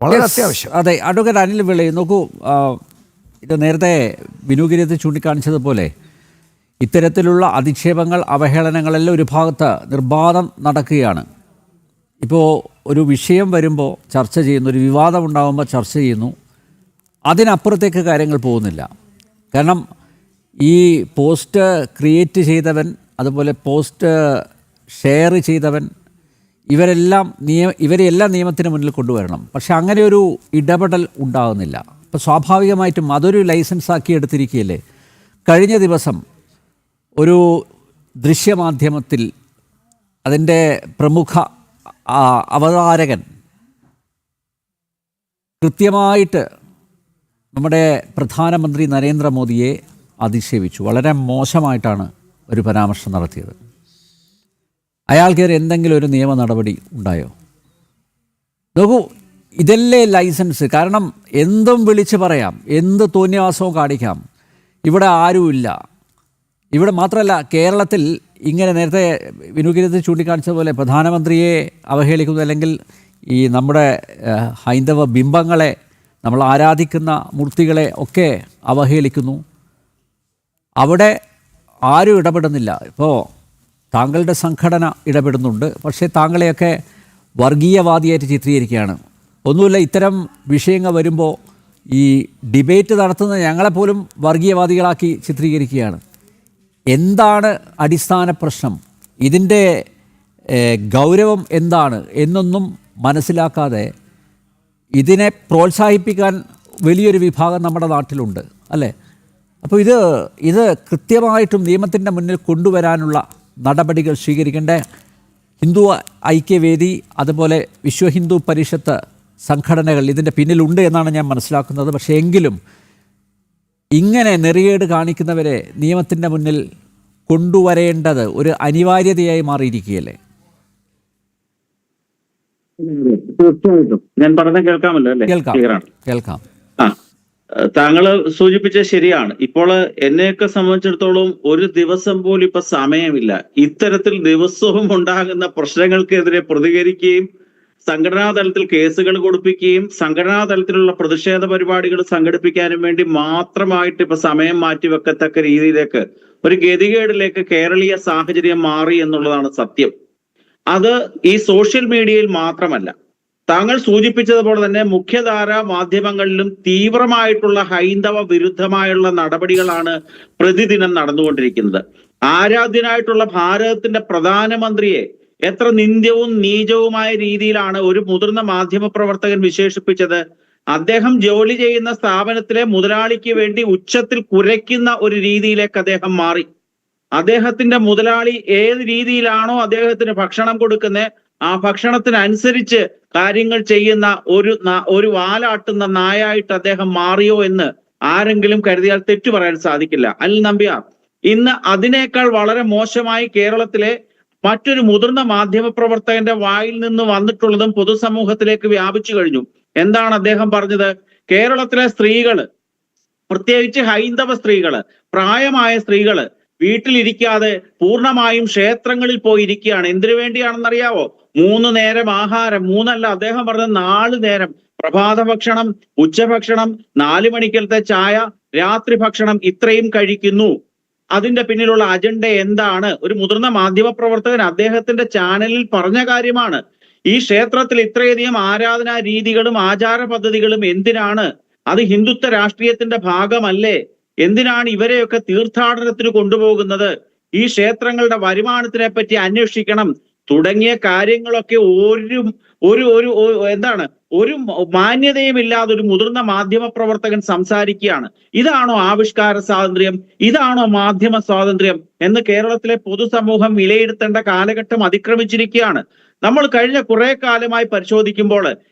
വളരെ അത്യാവശ്യം. അതെ, അഡ്വക്കേറ്റ് അനിൽ പിള്ളൈ നോക്കൂ, ഇത് നേരത്തെ ബിനുഗിരിയത്ത് ചൂണ്ടിക്കാണിച്ചതുപോലെ ഇത്തരത്തിലുള്ള അധിക്ഷേപങ്ങൾ, അവഹേളനങ്ങളെല്ലാം ഒരു ഭാഗത്ത് നിർബാധം നടക്കുകയാണ്. ഇപ്പോൾ ഒരു വിഷയം വരുമ്പോൾ ചർച്ച ചെയ്യുന്നു, ഒരു വിവാദം ഉണ്ടാകുമ്പോൾ ചർച്ച ചെയ്യുന്നു, അതിനപ്പുറത്തേക്ക് കാര്യങ്ങൾ പോകുന്നില്ല. കാരണം ഈ പോസ്റ്റ് ക്രിയേറ്റ് ചെയ്തവൻ, അതുപോലെ പോസ്റ്റ് ഷെയർ ചെയ്തവൻ, ഇവരെല്ലാം നിയമത്തിന് മുന്നിൽ കൊണ്ടുവരണം. പക്ഷെ അങ്ങനെ ഒരു ഇടപെടൽ ഉണ്ടാകുന്നില്ല. അപ്പോൾ സ്വാഭാവികമായിട്ടും അതൊരു ലൈസൻസാക്കി എടുത്തിരിക്കുകയല്ലേ. കഴിഞ്ഞ ദിവസം ഒരു ദൃശ്യമാധ്യമത്തിൽ അതിൻ്റെ പ്രമുഖ അവതാരകൻ കൃത്യമായിട്ട് നമ്മുടെ പ്രധാനമന്ത്രി നരേന്ദ്രമോദിയെ അധിക്ഷേപിച്ചു. വളരെ മോശമായിട്ടാണ് ഒരു പരാമർശം നടത്തിയത്. അയാൾക്കേറെ എന്തെങ്കിലും ഒരു നിയമ നടപടി ഉണ്ടായോ? നോക്കൂ, ഇതല്ലേ ലൈസൻസ്. കാരണം എന്തും വിളിച്ച് പറയാം, എന്ത് തോന്നിയവാസവും കാണിക്കാം. ഇവിടെ ആരുമില്ല. ഇവിടെ മാത്രമല്ല, കേരളത്തിൽ ഇങ്ങനെ നേരത്തെ വിനുഗിരിയത്ത് ചൂണ്ടിക്കാണിച്ചതുപോലെ പ്രധാനമന്ത്രിയെ അവഹേളിക്കുന്നു, അല്ലെങ്കിൽ ഈ നമ്മുടെ ഹൈന്ദവ ബിംബങ്ങളെ, നമ്മൾ ആരാധിക്കുന്ന മൂർത്തികളെ ഒക്കെ അവഹേളിക്കുന്നു. അവിടെ ആരും ഇടപെടുന്നില്ല. ഇപ്പോൾ താങ്കളുടെ സംഘടന ഇടപെടുന്നുണ്ട്, പക്ഷേ താങ്കളെയൊക്കെ വർഗീയവാദിയായിട്ട് ചിത്രീകരിക്കുകയാണ്. ഒന്നുമില്ല, ഇത്തരം വിഷയങ്ങൾ വരുമ്പോൾ ഈ ഡിബേറ്റ് നടത്തുന്ന ഞങ്ങളെപ്പോലും വർഗീയവാദികളാക്കി ചിത്രീകരിക്കുകയാണ്. എന്താണ് അടിസ്ഥാന പ്രശ്നം, ഇതിൻ്റെ ഗൗരവം എന്താണ് എന്നൊന്നും മനസ്സിലാക്കാതെ ഇതിനെ പ്രോത്സാഹിപ്പിക്കാൻ വലിയൊരു വിഭാഗം നമ്മുടെ നാട്ടിലുണ്ട്, അല്ലേ? അപ്പോൾ ഇത് കൃത്യമായിട്ടും നിയമത്തിൻ്റെ മുന്നിൽ കൊണ്ടുവരാനുള്ള നടപടികൾ സ്വീകരിക്കേണ്ട ഹിന്ദു ഐക്യവേദി, അതുപോലെ വിശ്വ ഹിന്ദു പരിഷത്ത് സംഘടനകൾ ഇതിൻ്റെ പിന്നിലുണ്ട് എന്നാണ് ഞാൻ മനസ്സിലാക്കുന്നത്. പക്ഷേ എങ്കിലും ഇങ്ങനെ നെറിയേട് കാണിക്കുന്നവരെ നിയമത്തിൻ്റെ മുന്നിൽ കൊണ്ടുവരേണ്ടത് ഒരു അനിവാര്യതയായി മാറിയിരിക്കുകയല്ലേ? തീർച്ചയായിട്ടും. ഞാൻ പറഞ്ഞ കേൾക്കാമല്ലോ അല്ലേ? കേൾക്കാം. താങ്കൾ സൂചിപ്പിച്ചത് ശരിയാണ്. ഇപ്പോൾ എന്നെയൊക്കെ സംബന്ധിച്ചിടത്തോളം ഒരു ദിവസം പോലും ഇപ്പൊ സമയമില്ല. ഇത്തരത്തിൽ ദിവസവും ഉണ്ടാകുന്ന പ്രശ്നങ്ങൾക്കെതിരെ പ്രതികരിക്കുകയും സംഘടനാ തലത്തിൽ കേസുകൾ കൊടുപ്പിക്കുകയും സംഘടനാ തലത്തിലുള്ള പ്രതിഷേധ പരിപാടികൾ സംഘടിപ്പിക്കാനും വേണ്ടി മാത്രമായിട്ട് ഇപ്പൊ സമയം മാറ്റിവെക്കത്തക്ക രീതിയിലേക്ക് ഒരു ഗതികേടിലേക്ക് കേരളീയ സാഹചര്യം മാറി എന്നുള്ളതാണ് സത്യം. അത് ഈ സോഷ്യൽ മീഡിയയിൽ മാത്രമല്ല, താങ്കൾ സൂചിപ്പിച്ചതുപോലെ തന്നെ മുഖ്യധാര മാധ്യമങ്ങളിലും തീവ്രമായിട്ടുള്ള ഹൈന്ദവ വിരുദ്ധമായുള്ള നടപടികളാണ് പ്രതിദിനം നടന്നുകൊണ്ടിരിക്കുന്നത്. ആരാധ്യനായിട്ടുള്ള ഭാരതത്തിന്റെ പ്രധാനമന്ത്രിയെ എത്ര നിന്ദ്യവും നീചവുമായ രീതിയിലാണ് ഒരു മുതിർന്ന മാധ്യമ പ്രവർത്തകൻ വിശേഷിപ്പിച്ചത്. അദ്ദേഹം ജോലി ചെയ്യുന്ന സ്ഥാപനത്തിലെ മുതലാളിക്ക് വേണ്ടി ഉച്ചത്തിൽ കുരയ്ക്കുന്ന ഒരു രീതിയിലേക്ക് അദ്ദേഹം മാറി. അദ്ദേഹത്തിന്റെ മുതലാളി ഏത് രീതിയിലാണോ അദ്ദേഹത്തിന് ഭക്ഷണം കൊടുക്കുന്നത്, ആ ഭക്ഷണത്തിനനുസരിച്ച് കാര്യങ്ങൾ ചെയ്യുന്ന ഒരു വാലാട്ടുന്ന നായായിട്ട് അദ്ദേഹം മാറിയോ എന്ന് ആരെങ്കിലും കരുതിയാൽ തെറ്റു പറയാൻ സാധിക്കില്ല. അനിൽ നമ്പ്യാർ ഇന്ന് അതിനേക്കാൾ വളരെ മോശമായി കേരളത്തിലെ മറ്റൊരു മുതിർന്ന മാധ്യമ പ്രവർത്തകന്റെ വായിൽ നിന്ന് വന്നിട്ടുള്ളതും പൊതുസമൂഹത്തിലേക്ക് വ്യാപിച്ചു കഴിഞ്ഞു. എന്താണ് അദ്ദേഹം പറഞ്ഞത്? കേരളത്തിലെ സ്ത്രീകള്, പ്രത്യേകിച്ച് ഹൈന്ദവ സ്ത്രീകള്, പ്രായമായ സ്ത്രീകള് വീട്ടിലിരിക്കാതെ പൂർണ്ണമായും ക്ഷേത്രങ്ങളിൽ പോയി ഇരിക്കുകയാണ്. എന്തിനു വേണ്ടിയാണെന്നറിയാവോ? 3 നേരം ആഹാരം, 3 അല്ല, അദ്ദേഹം പറഞ്ഞത് 4 നേരം പ്രഭാത ഭക്ഷണം, ഉച്ചഭക്ഷണം, 4 മണിക്കലത്തെ ചായ, രാത്രി ഭക്ഷണം, ഇത്രയും കഴിക്കുന്നു. അതിന്റെ പിന്നിലുള്ള അജണ്ട എന്താണ്? ഒരു മുതിർന്ന മാധ്യമ പ്രവർത്തകൻ അദ്ദേഹത്തിന്റെ ചാനലിൽ പറഞ്ഞ കാര്യമാണ്. ഈ ക്ഷേത്രത്തിൽ ഇത്രയധികം ആരാധനാ രീതികളും ആചാര പദ്ധതികളും എന്തിനാണ്? അത് ഹിന്ദുത്വ രാഷ്ട്രീയത്തിന്റെ ഭാഗമല്ലേ? എന്തിനാണ് ഇവരെയൊക്കെ തീർത്ഥാടനത്തിന് കൊണ്ടുപോകുന്നത്? ഈ ക്ഷേത്രങ്ങളുടെ വരുമാനത്തിനെ പറ്റി അന്വേഷിക്കണം തുടങ്ങിയ കാര്യങ്ങളൊക്കെ ഒരു മാന്യതയും ഇല്ലാതെ ഒരു മുതിർന്ന മാധ്യമ പ്രവർത്തകൻ സംസാരിക്കുകയാണ്. ഇതാണോ ആവിഷ്കാര സ്വാതന്ത്ര്യം? ഇതാണോ മാധ്യമ സ്വാതന്ത്ര്യം എന്ന് കേരളത്തിലെ പൊതുസമൂഹം വിലയിരുത്തേണ്ട കാലഘട്ടം അതിക്രമിച്ചിരിക്കുകയാണ്. നമ്മൾ കഴിഞ്ഞ കുറെ കാലമായി പരിശോധിക്കുമ്പോൾ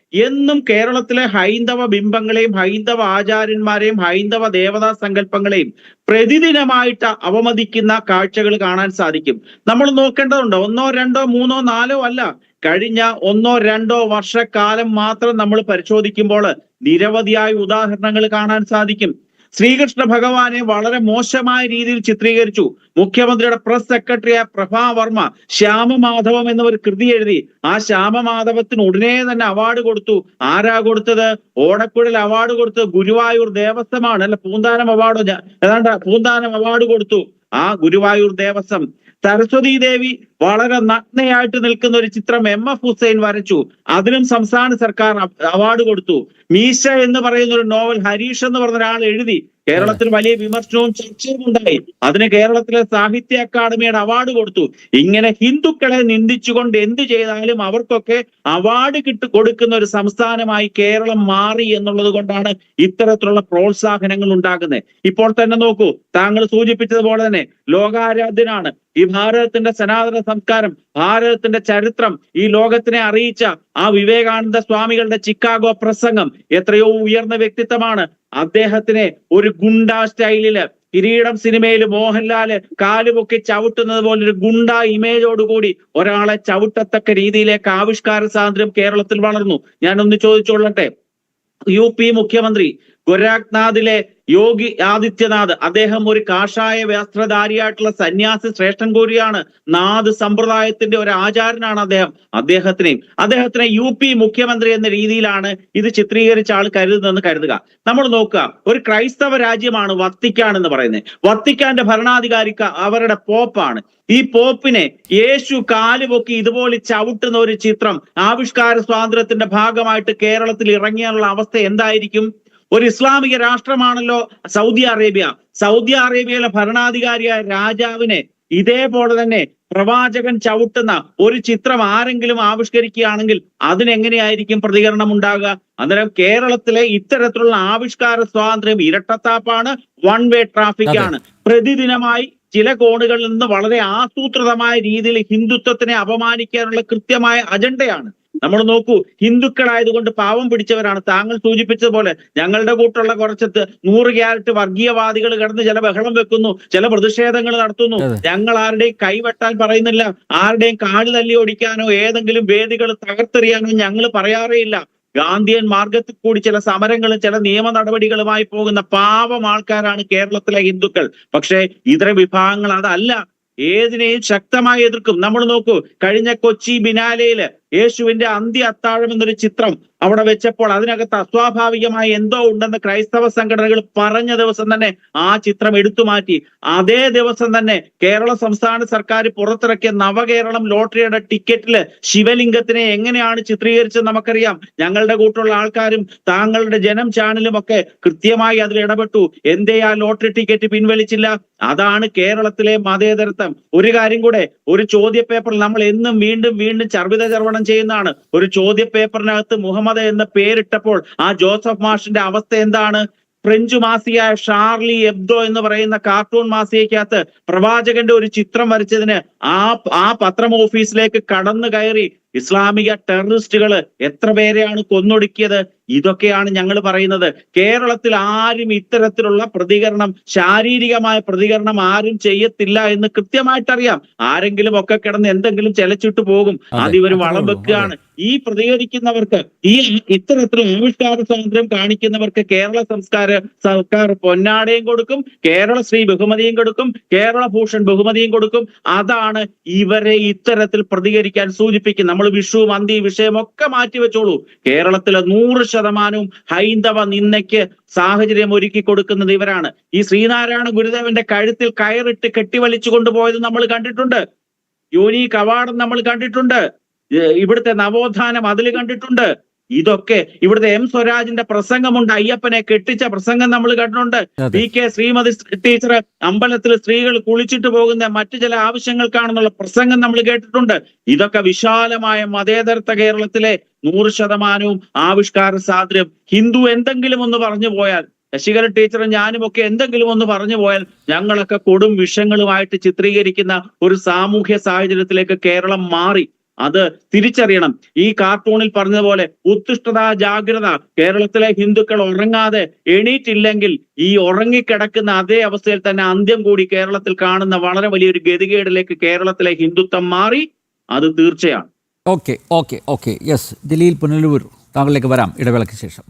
എന്നും കേരളത്തിലെ ഹൈന്ദവ ബിംബങ്ങളെയും ഹൈന്ദവ ആചാര്യന്മാരെയും ഹൈന്ദവ ദേവതാ സങ്കല്പങ്ങളെയും പ്രതിദിനമായിട്ട് അവമതിക്കുന്ന കാഴ്ചകൾ കാണാൻ സാധിക്കും. നമ്മൾ നോക്കേണ്ടതുണ്ട്. 1, 2, 3, 4 അല്ല, കഴിഞ്ഞ 1, 2 വർഷക്കാലം മാത്രം നമ്മൾ പരിശോധിക്കുമ്പോൾ നിരവധിയായ ഉദാഹരണങ്ങൾ കാണാൻ സാധിക്കും. ശ്രീകൃഷ്ണ ഭഗവാനെ വളരെ മോശമായ രീതിയിൽ ചിത്രീകരിച്ചു. മുഖ്യമന്ത്രിയുടെ പ്രസ് സെക്രട്ടറിയായ പ്രഭാ വർമ്മ ശ്യാമമാധവം എന്ന ഒരു കൃതി എഴുതി. ആ ശ്യാമമാധവത്തിന് ഉടനെ തന്നെ അവാർഡ് കൊടുത്തു. ആരാ കൊടുത്തത്? ഓടക്കുഴൽ അവാർഡ് കൊടുത്തത് ഗുരുവായൂർ ദേവസ്വമാണ്. അല്ല, പൂന്താനം അവാർഡ്, ഏതാണ്ട് പൂന്താനം അവാർഡ് കൊടുത്തു ആ ഗുരുവായൂർ ദേവസ്വം. സരസ്വതി ദേവി വളരെ നഗ്നയായിട്ട് നിൽക്കുന്ന ഒരു ചിത്രം MF ഹുസൈൻ വരച്ചു. അതിനും സംസ്ഥാന സർക്കാർ അവാർഡ് കൊടുത്തു. മീശ എന്ന് പറയുന്ന ഒരു നോവൽ ഹരീഷ് എന്ന് പറഞ്ഞ ഒരാൾ എഴുതി. കേരളത്തിൽ വലിയ വിമർശനവും ചർച്ചയും ഉണ്ടായി. അതിന് കേരളത്തിലെ സാഹിത്യ അക്കാദമിയുടെ അവാർഡ് കൊടുത്തു. ഇങ്ങനെ ഹിന്ദുക്കളെ നിന്ദിച്ചുകൊണ്ട് എന്ത് ചെയ്താലും അവർക്കൊക്കെ അവാർഡ് കൊടുക്കുന്ന ഒരു സംസ്ഥാനമായി കേരളം മാറി എന്നുള്ളത് കൊണ്ടാണ് ഇത്തരത്തിലുള്ള പ്രോത്സാഹനങ്ങൾ ഉണ്ടാകുന്നത്. ഇപ്പോൾ തന്നെ നോക്കൂ, താങ്കൾ സൂചിപ്പിച്ചതുപോലെ തന്നെ ലോകാരാധ്യനാണ് ഈ ഭാരതത്തിന്റെ സനാതന സംസ്കാരം, ഭാരതത്തിന്റെ ചരിത്രം ഈ ലോകത്തിനെ അറിയിച്ച ആ വിവേകാനന്ദ സ്വാമികളുടെ ചിക്കാഗോ പ്രസംഗം എത്രയോ ഉയർന്ന വ്യക്തിത്വമാണ്. അദ്ദേഹത്തിനെ ഒരു ഗുണ്ടാ സ്റ്റൈലില് കിരീടം സിനിമയിൽ മോഹൻലാല് കാലുപൊക്കി ചവിട്ടുന്നത് പോലെ ഒരു ഗുണ്ടാ ഇമേജോടുകൂടി ഒരാളെ ചവിട്ടത്തക്ക രീതിയിലേക്ക് ആവിഷ്കാര സ്വാതന്ത്ര്യം കേരളത്തിൽ വളർന്നു. ഞാനൊന്ന് ചോദിച്ചോളട്ടെ, UP മുഖ്യമന്ത്രി ഗോരഖ്നാഥിലെ യോഗി ആദിത്യനാഥ്, അദ്ദേഹം ഒരു കാഷായ വസ്ത്രധാരിയായിട്ടുള്ള സന്യാസി ശ്രേഷ്ഠൻ കൂടിയാണ്. നാഥ് സമ്പ്രദായത്തിന്റെ ഒരു ആചാരനാണ് അദ്ദേഹത്തിനെ UP മുഖ്യമന്ത്രി എന്ന രീതിയിലാണ് ഇത് ചിത്രീകരിച്ച ആൾ കരുതുന്നതെന്ന് കരുതുക. നമ്മൾ നോക്കുക, ഒരു ക്രൈസ്തവ രാജ്യമാണ് വത്തിക്കാൻ എന്ന് പറയുന്നത്. വത്തിക്കാന്റെ ഭരണാധികാരി അവരുടെ പോപ്പാണ്. ഈ പോപ്പിനെ യേശു കാലുപൊക്കി ഇതുപോലെ ചവിട്ടുന്ന ഒരു ചിത്രം ആവിഷ്കാര സ്വാതന്ത്ര്യത്തിന്റെ ഭാഗമായിട്ട് കേരളത്തിൽ ഇറങ്ങിയാനുള്ള അവസ്ഥ എന്തായിരിക്കും? ഒരു ഇസ്ലാമിക രാഷ്ട്രമാണല്ലോ സൗദി അറേബ്യ. സൗദി അറേബ്യയിലെ ഭരണാധികാരിയായ രാജാവിനെ ഇതേപോലെ തന്നെ പ്രവാചകൻ ചവിട്ടുന്ന ഒരു ചിത്രം ആരെങ്കിലും ആവിഷ്കരിക്കുകയാണെങ്കിൽ അതിനെങ്ങനെയായിരിക്കും പ്രതികരണം ഉണ്ടാകുക? അന്നേരം കേരളത്തിലെ ഇത്തരത്തിലുള്ള ആവിഷ്കാര സ്വാതന്ത്ര്യം ഇരട്ടത്താപ്പാണ്, വൺ വേ ട്രാഫിക് ആണ്. പ്രതിദിനമായി ചില കോണുകളിൽ നിന്ന് വളരെ ആസൂത്രിതമായ രീതിയിൽ ഹിന്ദുത്വത്തിനെ അപമാനിക്കാനുള്ള കൃത്യമായ അജണ്ടയാണ്. നമ്മൾ നോക്കൂ, ഹിന്ദുക്കളായതുകൊണ്ട് പാവം പിടിച്ചവരാണ്. താങ്കൾ സൂചിപ്പിച്ചതുപോലെ ഞങ്ങളുടെ കൂട്ടുള്ള കുറച്ച് 100 ക്യാരറ്റ് വർഗീയവാദികൾ കിടന്ന് ചില ബഹളം വെക്കുന്നു, ചില പ്രതിഷേധങ്ങൾ നടത്തുന്നു. ഞങ്ങൾ ആരുടെയും കൈവെട്ടാൻ പറയുന്നില്ല, ആരുടെയും കാല് തല്ലി ഓടിക്കാനോ ഏതെങ്കിലും വേദികൾ തകർത്തെറിയാനോ ഞങ്ങൾ പറയാറേയില്ല. ഗാന്ധിയൻ മാർഗത്തിൽ കൂടി ചില സമരങ്ങളും ചില നിയമ നടപടികളുമായി പോകുന്ന പാവം ആൾക്കാരാണ് കേരളത്തിലെ ഹിന്ദുക്കൾ. പക്ഷേ ഇതര വിഭാഗങ്ങൾ അതല്ല, ഏതിനെയും ശക്തമായി എതിർക്കും. നമ്മൾ നോക്കൂ, കഴിഞ്ഞ കൊച്ചി ബിനാലയില് യേശുവിന്റെ അന്ത്യ അത്താഴം എന്നൊരു ചിത്രം അവിടെ വെച്ചപ്പോൾ അതിനകത്ത് അസ്വാഭാവികമായി എന്തോ ഉണ്ടെന്ന് ക്രൈസ്തവ സംഘടനകൾ പറഞ്ഞ ദിവസം തന്നെ ആ ചിത്രം എടുത്തു മാറ്റി. അതേ ദിവസം തന്നെ കേരള സംസ്ഥാന സർക്കാർ പുറത്തിറക്കിയ നവകേരളം ലോട്ടറിയുടെ ടിക്കറ്റില് ശിവലിംഗത്തിനെ എങ്ങനെയാണ് ചിത്രീകരിച്ചത് നമുക്കറിയാം. ഞങ്ങളുടെ കൂട്ടുള്ള ആൾക്കാരും താങ്കളുടെ ജനം ചാനലും ഒക്കെ കൃത്യമായി അതിൽ ഇടപെട്ടു. എന്തേ ആ ലോട്ടറി ടിക്കറ്റ് പിൻവലിച്ചില്ല? അതാണ് കേരളത്തിലെ മതേതരത്വം. ഒരു കാര്യം കൂടെ, ഒരു ചോദ്യ പേപ്പറിൽ നമ്മൾ എന്നും വീണ്ടും വീണ്ടും ചർവിത ചർവണം ചെയ്യുന്നതാണ്. ഒരു ചോദ്യ പേപ്പറിനകത്ത് മുഹമ്മദ് എന്ന് പേരിട്ടപ്പോൾ ആ ജോസഫ് മാഷിന്റെ അവസ്ഥ എന്താണ്? ഫ്രഞ്ച് മാസികയായ ഷാർലി എബ്ദോ എന്ന് പറയുന്ന കാർട്ടൂൺ മാസികയ്ക്കകത്ത് പ്രവാചകന്റെ ഒരു ചിത്രം വരച്ചതിന് ആ പത്രം ഓഫീസിലേക്ക് കടന്നു കയറി ഇസ്ലാമിക ടെററിസ്റ്റുകൾ എത്ര പേരെയാണ് കൊന്നൊടുക്കിയത്? ഇതൊക്കെയാണ് ഞങ്ങൾ പറയുന്നത്. കേരളത്തിൽ ആരും ഇത്തരത്തിലുള്ള പ്രതികരണം, ശാരീരികമായ പ്രതികരണം ആരും ചെയ്യത്തില്ല എന്ന് കൃത്യമായിട്ടറിയാം. ആരെങ്കിലും ഒക്കെ കിടന്ന് എന്തെങ്കിലും ചെലച്ചിട്ട് പോകും, അതിവർ വളം വെക്കുകയാണ്. ഈ പ്രതികരിക്കുന്നവർക്ക്, ഈ ഇത്തരത്തിൽ ആവിഷ്കാര സ്വാതന്ത്ര്യം കാണിക്കുന്നവർക്ക് കേരള സർക്കാർ പൊന്നാടയും കൊടുക്കും, കേരളശ്രീ ബഹുമതിയും കൊടുക്കും, കേരള ഭൂഷൺ ബഹുമതിയും കൊടുക്കും. അതാണ് ഇവരെ ഇത്തരത്തിൽ പ്രതികരിക്കാൻ സൂചിപ്പിക്കുന്നത്. നമ്മൾ വിഷു മന്തി വിഷയമൊക്കെ മാറ്റിവെച്ചോളൂ, കേരളത്തിലെ 100% ഹൈന്ദവ നിന്ദയ്ക്ക് സാഹചര്യം ഒരുക്കി കൊടുക്കുന്നത് ഇവരാണ്. ഈ ശ്രീനാരായണ ഗുരുദേവന്റെ കഴുത്തിൽ കയറിട്ട് കെട്ടിവലിച്ചു കൊണ്ടുപോയത് നമ്മൾ കണ്ടിട്ടുണ്ട്. യൂണീക്ക് അവാർഡ് നമ്മൾ കണ്ടിട്ടുണ്ട്. ഇവിടുത്തെ നവോത്ഥാനം അതിൽ കണ്ടിട്ടുണ്ട്. ഇതൊക്കെ ഇവിടുത്തെ സ്വരാജിന്റെ പ്രസംഗമുണ്ട്, അയ്യപ്പനെ കെട്ടിച്ച പ്രസംഗം നമ്മൾ കണ്ടിട്ടുണ്ട്. PK ശ്രീമതി ടീച്ചർ അമ്പലത്തിൽ സ്ത്രീകൾ കുളിച്ചിട്ട് പോകുന്ന മറ്റു ചില ആവശ്യങ്ങൾക്കാണെന്നുള്ള പ്രസംഗം നമ്മൾ കേട്ടിട്ടുണ്ട്. ഇതൊക്കെ വിശാലമായ മതേതരത്വ കേരളത്തിലെ 100% ആവിഷ്കാര സ്വാതന്ത്ര്യം. ഹിന്ദു എന്തെങ്കിലും ഒന്ന് പറഞ്ഞു പോയാൽ, ശശികല ടീച്ചറും ഞാനും ഒക്കെ എന്തെങ്കിലും ഒന്ന് പറഞ്ഞു പോയാൽ ഞങ്ങളൊക്കെ കൊടും വിഷങ്ങളുമായിട്ട് ചിത്രീകരിക്കുന്ന ഒരു സാമൂഹ്യ സാഹചര്യത്തിലേക്ക് കേരളം മാറി. അത് തിരിച്ചറിയണം. ഈ കാർട്ടൂണിൽ പറഞ്ഞതുപോലെ ഉത്കൃഷ്ടത, ജാഗ്രത. കേരളത്തിലെ ഹിന്ദുക്കൾ ഉറങ്ങാതെ എണീറ്റില്ലെങ്കിൽ ഈ ഉറങ്ങിക്കിടക്കുന്ന അതേ അവസ്ഥയിൽ തന്നെ അന്ത്യം കൂടി കേരളത്തിൽ കാണുന്ന വളരെ വലിയൊരു ഗതികേടിലേക്ക് കേരളത്തിലെ ഹിന്ദുത്വം മാറി. അത് തീർച്ചയാണ്. ഓക്കെ. യെസ്, ജലീൽ പുനലൂർ, താങ്കളിലേക്ക് വരാം ഇടവേളയ്ക്ക് ശേഷം.